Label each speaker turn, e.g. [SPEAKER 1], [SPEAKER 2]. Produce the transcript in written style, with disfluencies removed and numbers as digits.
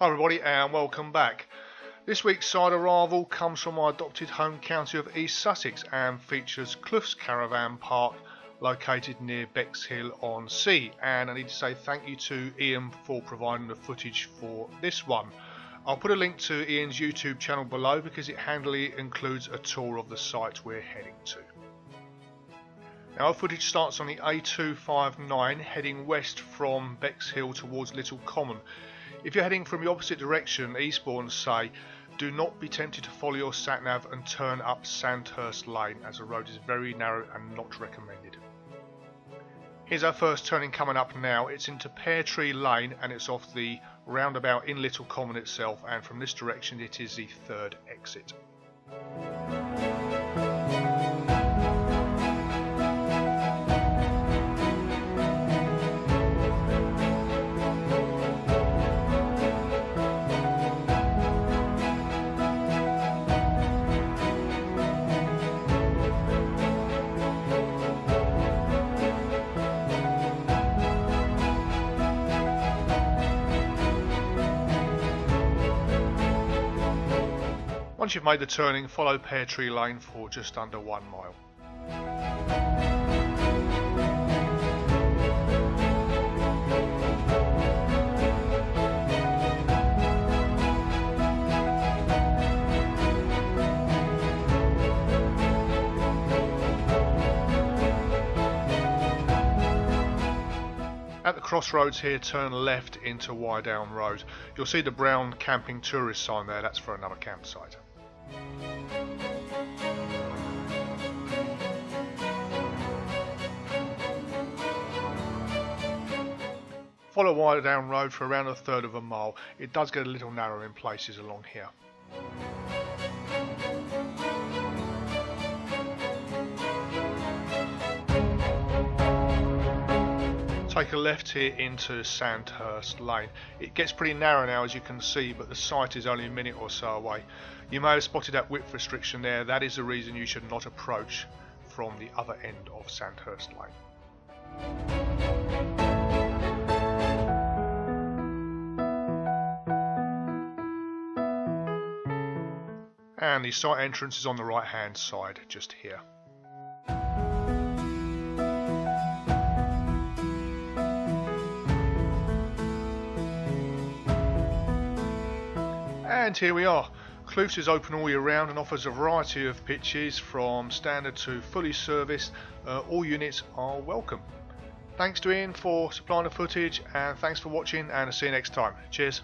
[SPEAKER 1] Hi everybody and welcome back. This week's side arrival comes from my adopted home county of East Sussex and features Kloofs Caravan Park located near Bexhill-on-Sea, and I need to say thank you to Ian for providing the footage for this one. I'll put a link to Ian's YouTube channel below because it handily includes a tour of the site we're heading to. Now our footage starts on the A259 heading west from Bexhill towards Little Common. If you're heading from the opposite direction, eastbourne say, do not be tempted to follow your sat-nav and turn up Sandhurst Light as the road is very narrow and not recommended. Here's our first turning coming up now. It's into Peartree Line and it's off the roundabout in Little Common itself, and from this direction it is the third exit. Once you've made the turning, follow Peartree Lane for just under 1 mile. At the crossroads here, turn left into Wydown Road. You'll see the brown camping tourist sign there, that's for another campsite. Follow Wydown Road for around 1/3 of a mile. It does get a little narrow in places along here. Take a left here into Sandhurst Light. It gets pretty narrow now, as you can see, but the site is only a minute or so away. You may have spotted that width restriction there. That is the reason you should not approach from the other end of Sandhurst Light. And the site entrance is on the right hand side, just here. And here we are. Kloofs is open all year round and offers a variety of pitches from standard to fully serviced. All units are welcome. Thanks to Ian for supplying the footage, and thanks for watching, and I'll see you next time. Cheers.